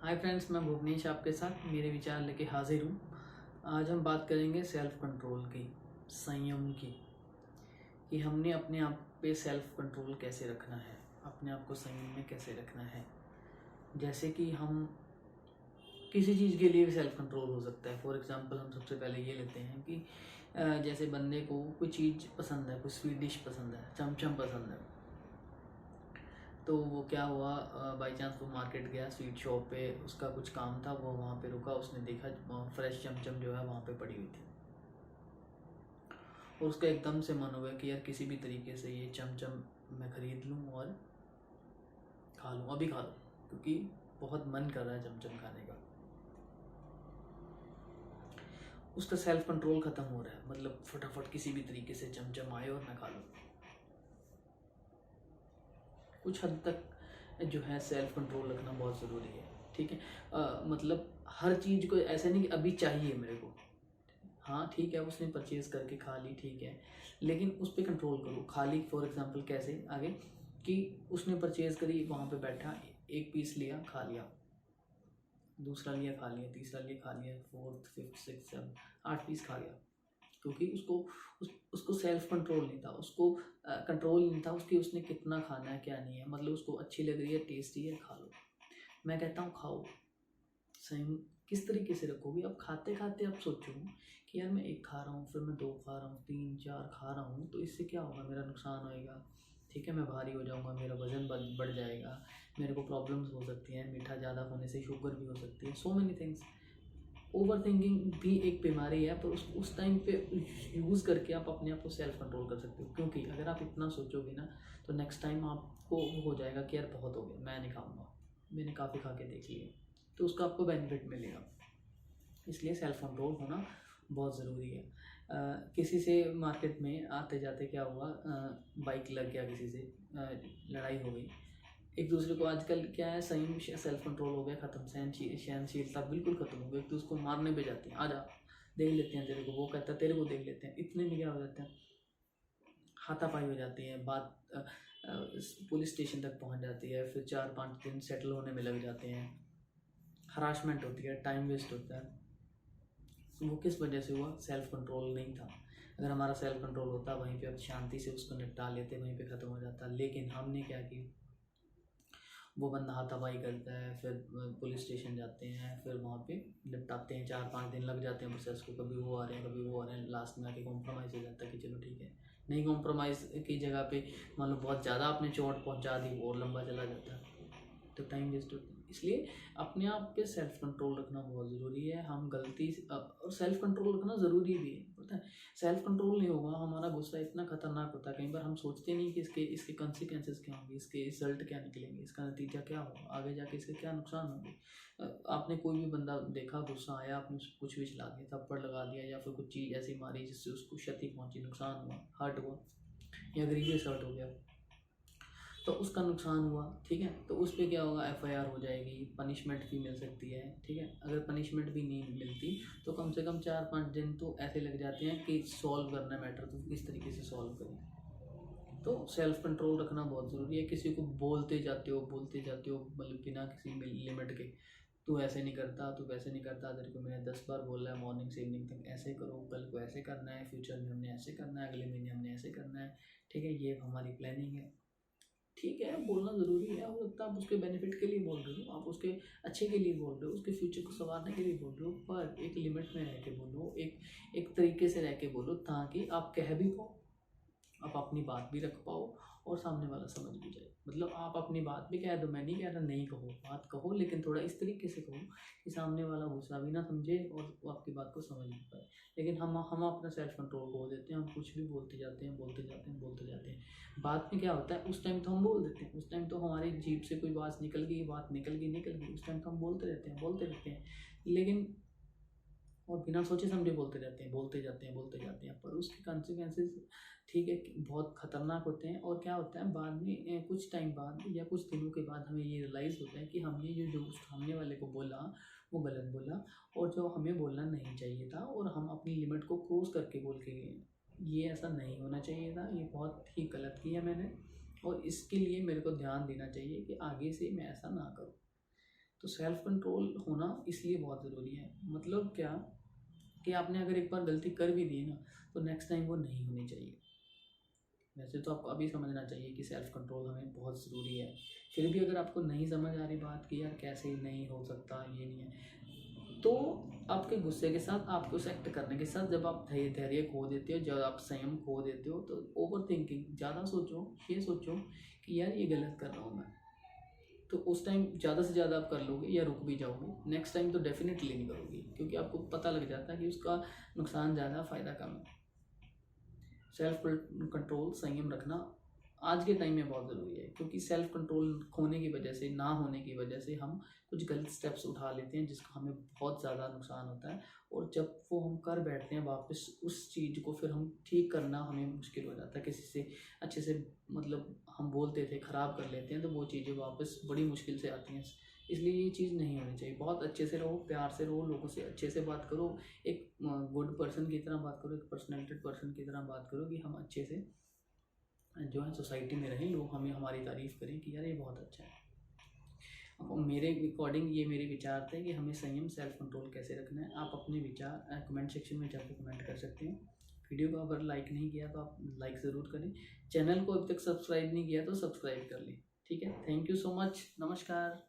Hi friends, मैं भुवनेश आपके साथ मेरे विचार लेके हाजिर हूँ। आज हम बात करेंगे सेल्फ कंट्रोल की, संयम की, कि हमने अपने आप पे सेल्फ कंट्रोल कैसे रखना है, अपने आप को संयम में कैसे रखना है। जैसे कि हम किसी चीज़ के लिए भी सेल्फ कंट्रोल हो सकता है। फॉर एग्जांपल हम सबसे पहले ये लेते हैं कि जैसे बंदे को कोई चीज़ पसंद है, कोई स्वीट डिश पसंद है, चमचम पसंद है। तो वो क्या हुआ, बाई चांस वो मार्केट गया, स्वीट शॉप पे उसका कुछ काम था, वो वहाँ पे रुका, उसने देखा फ्रेश चमचम जो है वहाँ पे पड़ी हुई थी और उसका एकदम से मन हुआ कि यार किसी भी तरीके से ये चमचम मैं ख़रीद लूँ और खा लूँ, अभी खा लूँ, क्योंकि बहुत मन कर रहा है चमचम खाने का। उसका सेल्फ कंट्रोल ख़त्म हो रहा है, मतलब फटाफट किसी भी तरीके से चमचम आए और मैं खा लूँ। कुछ हद तक जो है सेल्फ कंट्रोल रखना बहुत ज़रूरी है, ठीक है। मतलब हर चीज़ को ऐसे नहीं कि अभी चाहिए मेरे को, हाँ ठीक है, उसने परचेज़ करके खा ली, ठीक है, लेकिन उस पर कंट्रोल करो। खाली फॉर एग्जांपल कैसे आगे कि उसने परचेज़ करी, वहाँ पे बैठा, एक पीस लिया, खा लिया, दूसरा लिया, खा लिया, तीसरा लिया, खा लिया, fourth fifth six seven 8 piece खा गया, क्योंकि उसको सेल्फ कंट्रोल नहीं था, उसको कंट्रोल नहीं था उसकी, उसने कितना खाना है क्या नहीं है, मतलब उसको अच्छी लग रही है, टेस्टी है, खा लो। मैं कहता हूँ खाओ, सही किस तरीके से रखोगे। अब खाते खाते अब सोचो कि यार मैं एक खा रहा हूँ, फिर मैं 2 खा रहा हूँ, 3 4 खा रहा हूँ, तो इससे क्या होगा, मेरा नुकसान होएगा, ठीक है, मैं भारी हो जाऊँगा, मेरा वज़न बढ़ जाएगा, मेरे को प्रॉब्लम्स हो सकती हैं, मीठा ज़्यादा होने से शुगर भी हो सकती है, so many things. Over thinking भी एक बीमारी है, पर उस टाइम पे यूज़ करके आप अपने आप को सेल्फ कंट्रोल कर सकते हो, क्योंकि अगर आप इतना सोचोगे ना तो नेक्स्ट टाइम आपको हो जाएगा कि यार बहुत हो गया, मैं नहीं खाऊंगा, मैंने काफ़ी खा के देख लिए, तो उसका आपको बेनिफिट मिलेगा। इसलिए सेल्फ कंट्रोल होना बहुत ज़रूरी है। किसी से मार्केट में आते जाते क्या हुआ, बाइक लग गया किसी से, लड़ाई हो गई एक दूसरे को। आजकल क्या है, संयम सेल्फ कंट्रोल हो गया ख़त्म, सहनशीलता बिल्कुल ख़त्म हो गई, एक दूसरे को मारने पे जाते हैं, आजा देख लेते हैं तेरे को, वो कहता है तेरे को देख लेते हैं, इतने में क्या हो जाता है, हाथापाई हो जाती है, बात पुलिस स्टेशन तक पहुंच जाती है, फिर 4-5 दिन सेटल होने में लग जाते हैं, हरासमेंट होती है, टाइम वेस्ट होता है। वो किस वजह से हुआ, सेल्फ कंट्रोल नहीं था। अगर हमारा सेल्फ कंट्रोल होता वहीं पे अब शांति से उसको निपटा लेते, वहीं पे ख़त्म हो जाता, लेकिन हमने क्या किया, वो बंदा हाथापाई करता है, फिर पुलिस स्टेशन जाते हैं, फिर वहाँ पे निपटाते हैं, 4-5 दिन लग जाते हैं प्रोसेस को, कभी वो आ रहे हैं, कभी वो आ रहे हैं, लास्ट में आके कॉम्प्रोमाइज़ हो जाता है कि चलो ठीक है। नहीं कॉम्प्रोमाइज़ की जगह पे मान लो बहुत ज़्यादा आपने चोट पहुँचा दी, और लंबा चला जाता है, तो टाइम वेस्ट होता है। इसलिए अपने आप पे सेल्फ कंट्रोल रखना बहुत ज़रूरी है। हम गलती और सेल्फ कंट्रोल रखना ज़रूरी भी है, पता है। सेल्फ कंट्रोल नहीं होगा, हमारा गुस्सा इतना खतरनाक होता है, कई बार हम सोचते नहीं कि इसके इसके कॉन्सिक्वेंसेस क्या होंगे, इसके रिजल्ट क्या निकलेंगे, इसका नतीजा क्या होगा, आगे जाके इसके क्या नुकसान होंगे। आपने कोई भी बंदा देखा, गुस्सा आया, आपने उसको कुछ भी चला दिया, थप्पड़ लगा दिया, या फिर कुछ चीज़ ऐसी मारी जिससे उसको क्षति पहुंची, नुकसान हुआ, हर्ट हुआ, या ग्रीवियस हर्ट हो गया, तो उसका नुकसान हुआ, ठीक है, तो उस पर क्या होगा, एफआईआर हो जाएगी, पनिशमेंट भी मिल सकती है, ठीक है। अगर पनिशमेंट भी नहीं मिलती तो कम से कम 4-5 दिन तो ऐसे लग जाते हैं कि सॉल्व करना मैटर, तो किस तरीके से सॉल्व करें। तो सेल्फ कंट्रोल रखना बहुत ज़रूरी है। किसी को बोलते जाते हो, मतलब बिना किसी लिमिट के, तू ऐसे नहीं करता, तू वैसे नहीं करता, तेरे को मैंने 10 बार बोला है मॉर्निंग से इवनिंग तक ऐसे करो, कल को ऐसे करना है, फ्यूचर में हमने ऐसे करना है, अगले महीने हमने ऐसे करना है, ठीक है, ये हमारी प्लानिंग है, ठीक है, बोलना ज़रूरी है। हो सकता है आप उसके बेनिफिट के लिए बोल रहे हो, आप उसके अच्छे के लिए बोल रहे हो, उसके फ्यूचर को संवारने के लिए बोल रहे हो, पर एक लिमिट में रह के बोलो, एक तरीके से रह के बोलो, ताकि आप कह भी पाओ, आप अपनी बात भी रख पाओ, और सामने वाला समझ भी जाए। मतलब आप अपनी बात भी कह दो, मैं नहीं कह रहा नहीं कहो, बात कहो, लेकिन थोड़ा इस तरीके से कहो कि सामने वाला गुस्सा भी ना समझे और वो आपकी बात को समझ नहीं पाए। लेकिन हम अपना सेल्फ कंट्रोल खो देते हैं, हम कुछ भी बोलते जाते हैं, बोलते जाते हैं। बाद में क्या होता है, उस टाइम तो हम बोल देते हैं, उस टाइम तो हमारी जीभ से कोई बात निकल गई, उस टाइम तो हम बोलते रहते हैं, लेकिन और बिना सोचे समझे बोलते जाते हैं, पर उसके कॉन्सिक्वेंसेस, ठीक है, बहुत खतरनाक होते हैं। और क्या होता है बाद में, कुछ टाइम बाद या कुछ दिनों के बाद हमें ये रियलाइज़ होता है कि हमने जो सामने वाले को बोला वो गलत बोला, और जो हमें बोलना नहीं चाहिए था, और हम अपनी लिमिट को क्रॉस करके बोल के गए। ये ऐसा नहीं होना चाहिए था, ये बहुत ही गलत किया मैंने, और इसके लिए मेरे को ध्यान देना चाहिए कि आगे से मैं ऐसा ना करूँ। तो सेल्फ कंट्रोल होना इसलिए बहुत ज़रूरी है। मतलब क्या कि आपने अगर एक बार गलती कर भी दी ना, तो नेक्स्ट टाइम वो नहीं होनी चाहिए। वैसे तो आपको अभी समझना चाहिए कि सेल्फ कंट्रोल हमें बहुत ज़रूरी है। फिर भी अगर आपको नहीं समझ आ रही बात कि यार कैसे नहीं हो सकता, ये नहीं है, तो आपके गुस्से के साथ, आपके उस एक्ट करने के साथ जब आप धैर्य खो देते हो, जब आप संयम खो देते हो, तो ओवर थिंकिंग, ज़्यादा सोचो, ये सोचो कि यार ये गलत कर रहा हूँ मैं, तो उस टाइम ज़्यादा से ज़्यादा आप कर लोगे या रुक भी जाओगे। नेक्स्ट टाइम तो डेफिनेटली नहीं करोगे, क्योंकि आपको पता लग जाता है कि उसका नुकसान ज़्यादा, फ़ायदा कम है। सेल्फ कंट्रोल, संयम रखना आज के टाइम में बहुत ज़रूरी है, क्योंकि सेल्फ कंट्रोल खोने की वजह से, ना होने की वजह से हम कुछ गलत स्टेप्स उठा लेते हैं, जिसका हमें बहुत ज़्यादा नुकसान होता है। और जब वो हम कर बैठते हैं वापस उस चीज़ को, फिर हम ठीक करना हमें मुश्किल हो जाता है। किसी से अच्छे से मतलब हम बोलते थे, ख़राब कर लेते हैं, तो वो चीज़ें वापस बड़ी मुश्किल से आती हैं। इसलिए ये चीज़ नहीं होनी चाहिए। बहुत अच्छे से रहो, प्यार से रहो, लोगों से अच्छे से बात करो, एक गुड पर्सन की तरह बात करो, एक पर्सनैलिटी पर्सन की तरह बात करो, कि हम अच्छे से जो है सोसाइटी में रहें, लोग हमें हमारी तारीफ़ करें कि यार ये बहुत अच्छा है। अब मेरे अकॉर्डिंग ये मेरे विचार थे कि हमें संयम, सेल्फ कंट्रोल कैसे रखना है। आप अपने विचार कमेंट सेक्शन में जाकर कमेंट कर सकते हैं। वीडियो को अगर लाइक नहीं किया तो आप लाइक ज़रूर करें। चैनल को अभी तक सब्सक्राइब नहीं किया तो सब्सक्राइब कर लें। ठीक है, थैंक यू सो मच, नमस्कार।